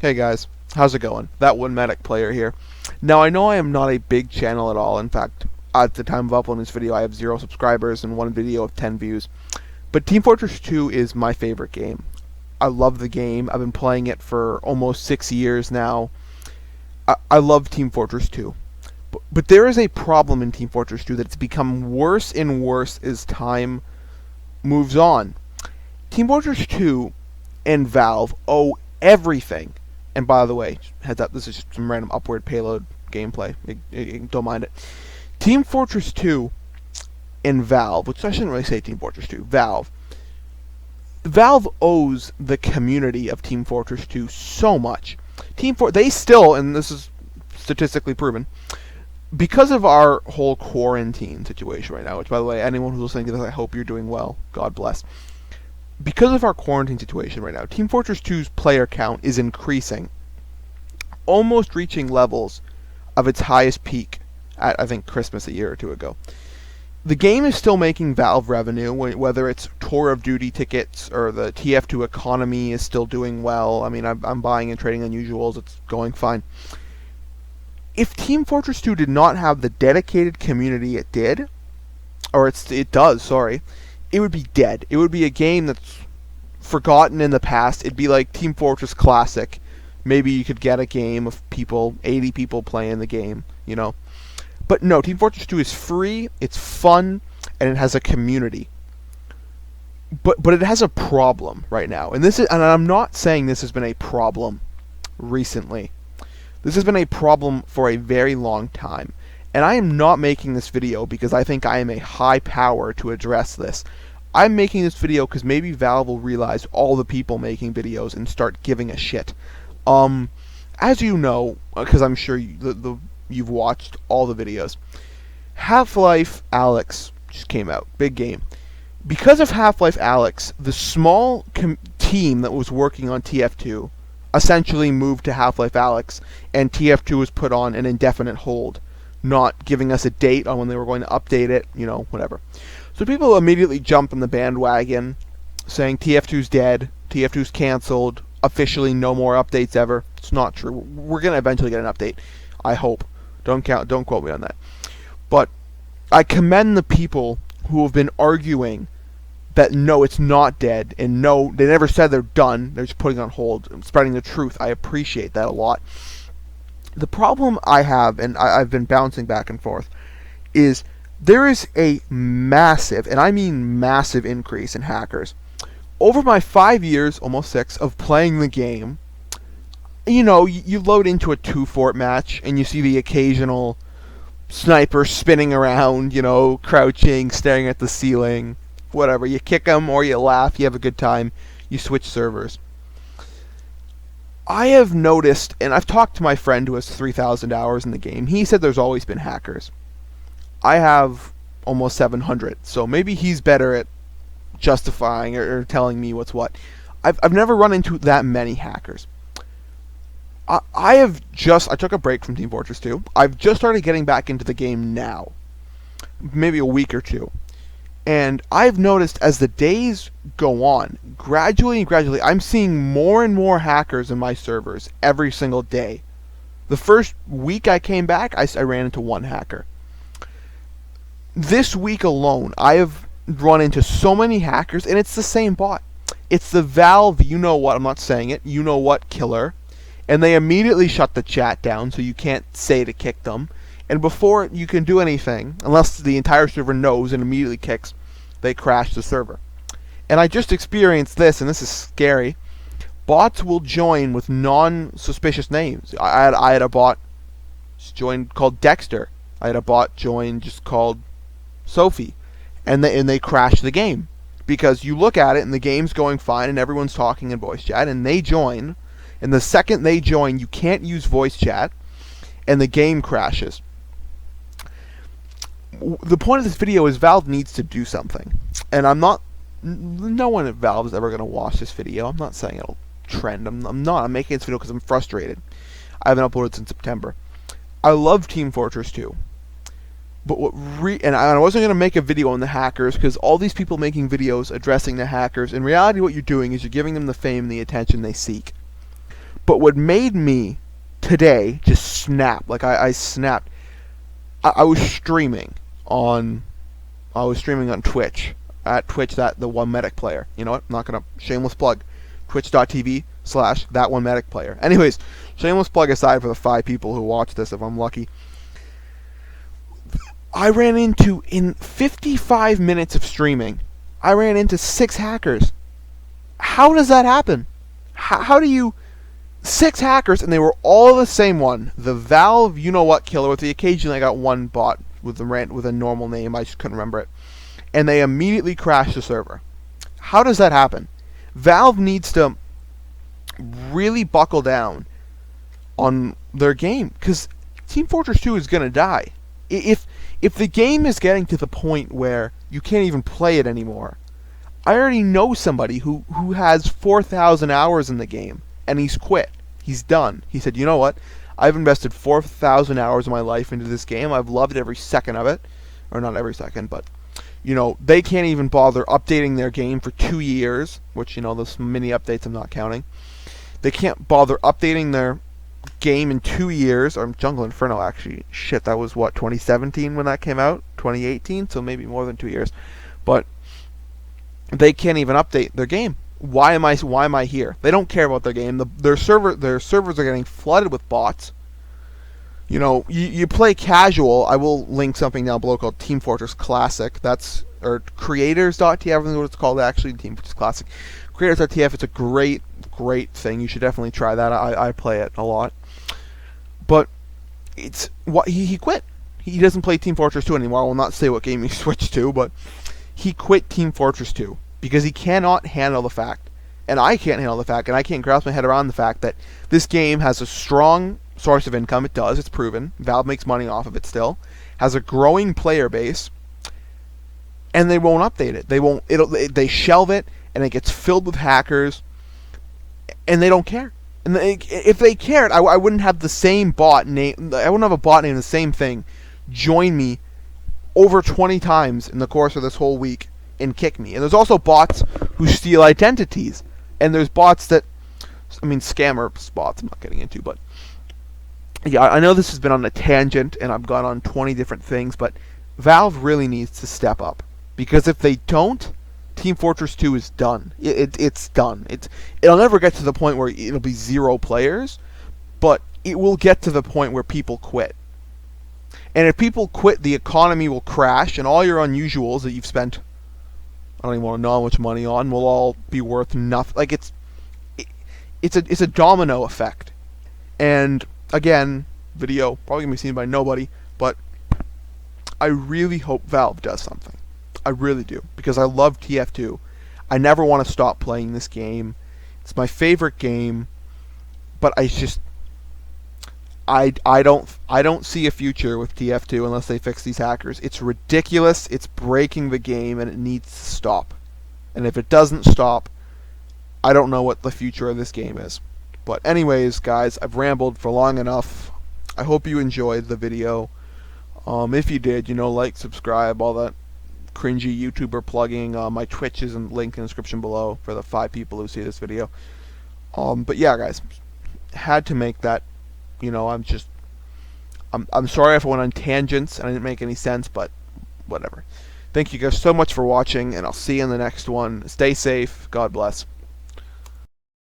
Hey guys, how's it going? That one medic player here. Now I know I am not a big channel at all. In fact, at the time of uploading this video, I have 0 subscribers and one video of 10 views. But Team Fortress 2 is my favorite game. I love the game. I've been playing it for almost 6 years now. I love Team Fortress 2. But there is a problem in Team Fortress 2 that it's become worse and worse as time moves on. Team Fortress 2 and Valve owe everything. And by the way, heads up, this is just some random upward payload gameplay. Don't mind it. Team Fortress 2 and Valve, which I shouldn't really say Team Fortress 2, Valve owes the community of Team Fortress 2 so much. They still, and this is statistically proven, because of our whole quarantine situation right now, which by the way, anyone who's listening to this, I hope you're doing well. God bless. Because of our quarantine situation right now, Team Fortress 2's player count is increasing, almost reaching levels of its highest peak at, I think, Christmas a year or two ago. The game is still making Valve revenue, whether it's Tour of Duty tickets or the Tf2 economy is still doing well. I mean, I'm buying and trading unusuals. It's going fine. If Team Fortress 2 did not have the dedicated community it did, or it does, sorry, it would be dead. It would be a game that's forgotten in the past. It'd be like Team Fortress Classic. Maybe you could get a game of 80 people playing the game, you know. But no, Team Fortress 2 is free, it's fun, and it has a community. But it has a problem right now. And I'm not saying this has been a problem recently. This has been a problem for a very long time. And I am not making this video because I think I am a high power to address this. I'm making this video because maybe Valve will realize all the people making videos and start giving a shit. As you know, because I'm sure you've watched all the videos, Half-Life Alyx just came out. Big game. Because of Half-Life Alyx, the small team that was working on TF2 essentially moved to Half-Life Alyx, and TF2 was put on an indefinite hold, not giving us a date on when they were going to update it, you know, whatever. So people immediately jump on the bandwagon, saying TF2's dead, TF2's canceled, officially no more updates ever. It's not true. We're going to eventually get an update, I hope. Don't quote me on that. But I commend the people who have been arguing that no, it's not dead, and no, they never said they're done, they're just putting it on hold, and spreading the truth. I appreciate that a lot. The problem I have, and I've been bouncing back and forth, is there is a massive, and I mean massive, increase in hackers. Over my 5 years, almost 6, of playing the game, you know, you load into a 2-fort match, and you see the occasional sniper spinning around, you know, crouching, staring at the ceiling, whatever. You kick them, or you laugh, you have a good time, you switch servers. I have noticed, and I've talked to my friend who has 3,000 hours in the game, he said there's always been hackers. I have almost 700, so maybe he's better at justifying or telling me what's what. I've never run into that many hackers. I took a break from Team Fortress 2. I've just started getting back into the game now. Maybe a week or two. And I've noticed as the days go on, gradually, I'm seeing more and more hackers in my servers every single day. The first week I came back, I ran into one hacker. This week alone, I have run into so many hackers, and it's the same bot. It's the Valve, you know what, I'm not saying it, you know what killer. And they immediately shut the chat down, so you can't say to kick them. And before you can do anything, unless the entire server knows and immediately kicks, they crash the server. And I just experienced this, and this is scary. Bots will join with non-suspicious names. I had a bot join called Dexter. I had a bot join just called Sophie. And they crash the game. Because you look at it, and the game's going fine, and everyone's talking in voice chat, and they join. And the second they join, you can't use voice chat, and the game crashes. The point of this video is Valve needs to do something. And no one at Valve is ever going to watch this video. I'm not saying it'll trend. I'm making this video because I'm frustrated. I haven't uploaded since September. I love Team Fortress 2. But and I wasn't going to make a video on the hackers because all these people making videos addressing the hackers, in reality what you're doing is you're giving them the fame and the attention they seek. But what made me today just snap, like I snapped, I was streaming on Twitch, at Twitch, that the One Medic player. You know what? I'm not gonna shameless plug. Twitch.tv/that One Medic player. Anyways, shameless plug aside for the 5 people who watch this, if I'm lucky. I ran into, in 55 minutes of streaming, I ran into 6 hackers. How does that happen? How do you... 6 hackers, and they were all the same one. The Valve you-know-what killer, with the occasionally I got one bot with a normal name, I just couldn't remember it. And they immediately crashed the server. How does that happen? Valve needs to really buckle down on their game, because Team Fortress 2 is going to die. If the game is getting to the point where you can't even play it anymore, I already know somebody who has 4,000 hours in the game, and he's quit. He's done. He said, you know what? I've invested 4,000 hours of my life into this game. I've loved every second of it. Or not every second, but, you know, they can't even bother updating their game for 2 years, which, you know, those mini updates I'm not counting. They can't bother updating their game in 2 years, or Jungle Inferno, actually. Shit, that was, what, 2017 when that came out? 2018? So maybe more than 2 years. But they can't even update their game. Why am I here? They don't care about their game. Their servers are getting flooded with bots. You know, you play casual. I will link something down below called Team Fortress Classic. That's, or creators.tf, I think is what it's called actually, Team Fortress Classic. Creators.tf, it's a great thing. You should definitely try that. I play it a lot. But it's what he quit. He doesn't play Team Fortress 2 anymore. I will not say what game he switched to, but he quit Team Fortress 2 because he cannot handle the fact, and I can't handle the fact, and I can't grasp my head around the fact that this game has a strong source of income. It does. It's proven. Valve makes money off of it still. Has a growing player base, and they won't update it. They shelve it, and it gets filled with hackers, and they don't care. And if they cared, I wouldn't have the same bot name. I wouldn't have a bot named the same thing join me over 20 times in the course of this whole week and kick me. And there's also bots who steal identities, and there's bots that, I mean, scammer bots I'm not getting into, but yeah, I know this has been on a tangent and I've gone on 20 different things, but Valve really needs to step up, because if they don't, Team Fortress 2 is done. It's done. It'll never get to the point where it'll be 0 players, but it will get to the point where people quit. And if people quit, the economy will crash, and all your unusuals that you've spent, I don't even want to know how much money on, will all be worth nothing. Like, it's a domino effect. And again, video probably gonna be seen by nobody, but I really hope Valve does something. I really do, because I love TF2. I never want to stop playing this game. It's my favorite game, but I don't see a future with TF2 unless they fix these hackers. It's ridiculous. It's breaking the game, and it needs to stop. And if it doesn't stop, I don't know what the future of this game is. But anyways, guys, I've rambled for long enough. I hope you enjoyed the video. If you did, you know, like, subscribe, all that cringy YouTuber plugging. My Twitch is linked in the description below for the 5 people who see this video. But yeah, guys, had to make that. You know, I'm sorry if I went on tangents and I didn't make any sense, but whatever. Thank you guys so much for watching, and I'll see you in the next one. Stay safe. God bless.